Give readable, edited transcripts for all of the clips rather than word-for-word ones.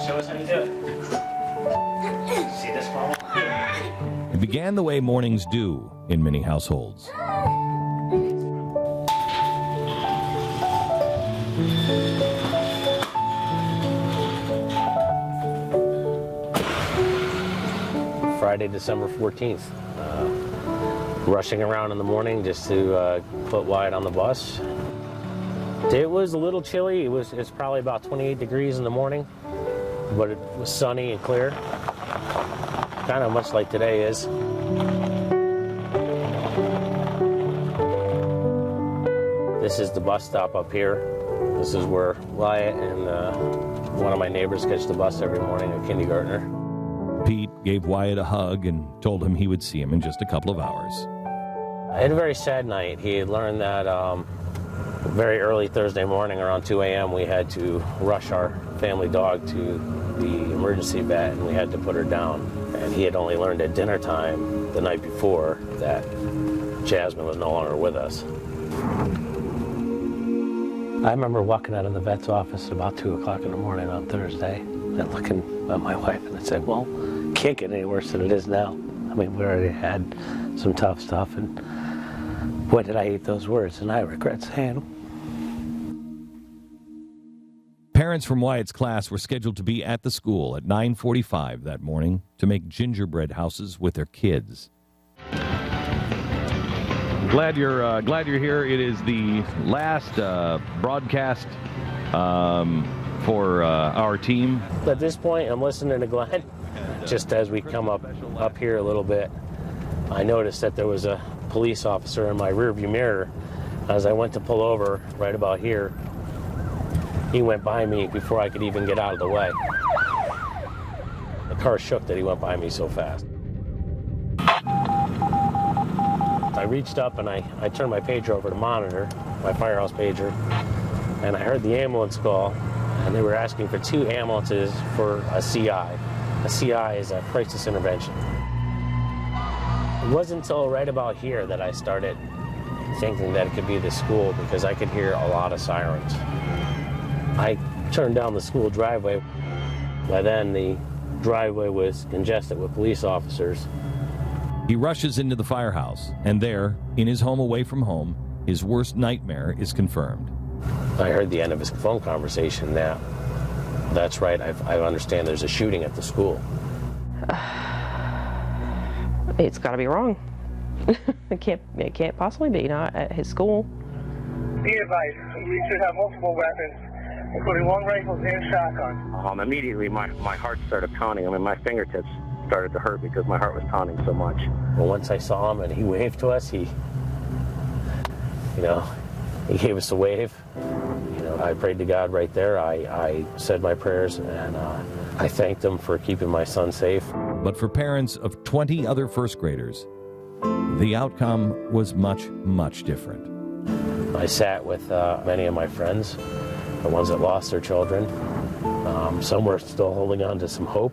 Show us how to do it. See this, Mama? It began the way mornings do in many households. Friday, December 14th. Rushing around in the morning just to put Wyatt on the bus. It was a little chilly. It's probably about 28 degrees in the morning, but it was sunny and clear. Kind of much like today is. This is the bus stop up here. This is where Wyatt and one of my neighbors catch the bus every morning, a kindergartner. Pete gave Wyatt a hug and told him he would see him in just a couple of hours. I had a very sad night. He had learned that very early Thursday morning, around 2 a.m., we had to rush our family dog to the emergency vet, and we had to put her down. And he had only learned at dinner time the night before that Jasmine was no longer with us. I remember walking out of the vet's office at about 2 o'clock in the morning on Thursday and looking at my wife, and I said, well, can't get any worse than it is now. I mean, we already had some tough stuff, and boy, did I hate those words, and I regret saying them. Parents from Wyatt's class were scheduled to be at the school at 9:45 that morning to make gingerbread houses with their kids. Glad you're here. It is the last broadcast for our team. At this point, I'm listening to Glenn. Just as we come up here a little bit, I noticed that there was a police officer in my rearview mirror. As I went to pull over right about here, he went by me before I could even get out of the way. The car shook that he went by me so fast. I reached up and I turned my pager over to monitor, my firehouse pager, and I heard the ambulance call, and they were asking for 2 ambulances for a CI. A CI is a crisis intervention. It wasn't until right about here that I started thinking that it could be the school, because I could hear a lot of sirens. I turned down the school driveway. By then, the driveway was congested with police officers. He rushes into the firehouse, and there, in his home away from home, his worst nightmare is confirmed. I heard the end of his phone conversation. Now, that's right, I understand there's a shooting at the school. It's got to be wrong. It can't possibly be not at his school. Be advised, we should have multiple weapons, including long rifles and shotguns. Immediately, my heart started pounding. I mean, my fingertips started to hurt because my heart was pounding so much. Well, once I saw him and he waved to us, he gave us a wave. I prayed to God right there. I said my prayers, and I thanked him for keeping my son safe. But for parents of 20 other first graders, the outcome was much, much different. I sat with many of my friends, the ones that lost their children. Some were still holding on to some hope.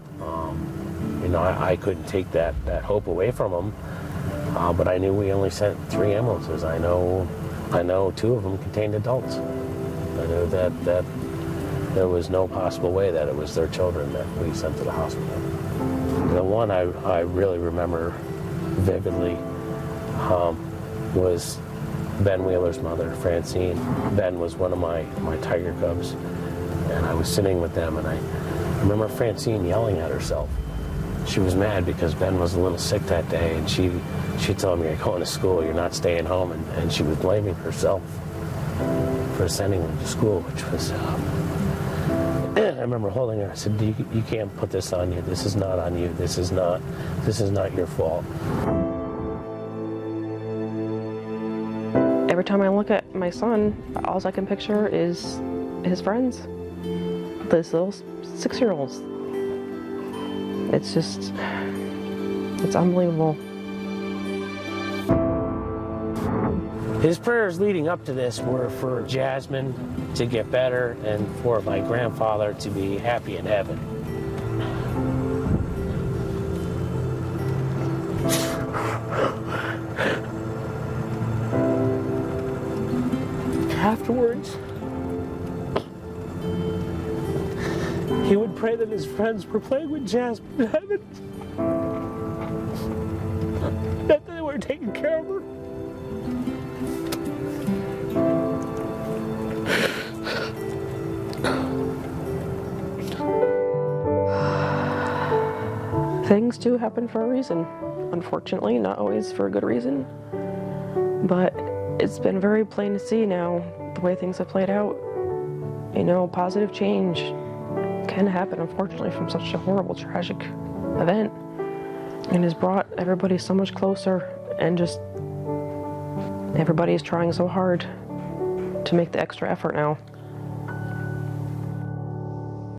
I couldn't take that hope away from them, but I knew we only sent 3 ambulances. I know 2 of them contained adults. I knew that there was no possible way that it was their children that we sent to the hospital. The one I really remember vividly was Ben Wheeler's mother, Francine. Ben was one of my tiger cubs, and I was sitting with them, and I remember Francine yelling at herself. She was mad because Ben was a little sick that day, and she told me, "You're going to school, you're not staying home," and she was blaming herself for sending him to school, which was, I remember holding her. I said, you can't put this on you. This is not on you. This is not your fault. Every time I look at my son, all I can picture is his friends, those little 6-year-olds. It's unbelievable. His prayers leading up to this were for Jasmine to get better and for my grandfather to be happy in heaven. Afterwards, He would pray that his friends were playing with Jasmine in heaven. That they were taking care of her. Things do happen for a reason. Unfortunately, not always for a good reason. But it's been very plain to see now the way things have played out. You know, positive change can happen, unfortunately, from such a horrible, tragic event. And has brought everybody so much closer, and just everybody is trying so hard to make the extra effort now.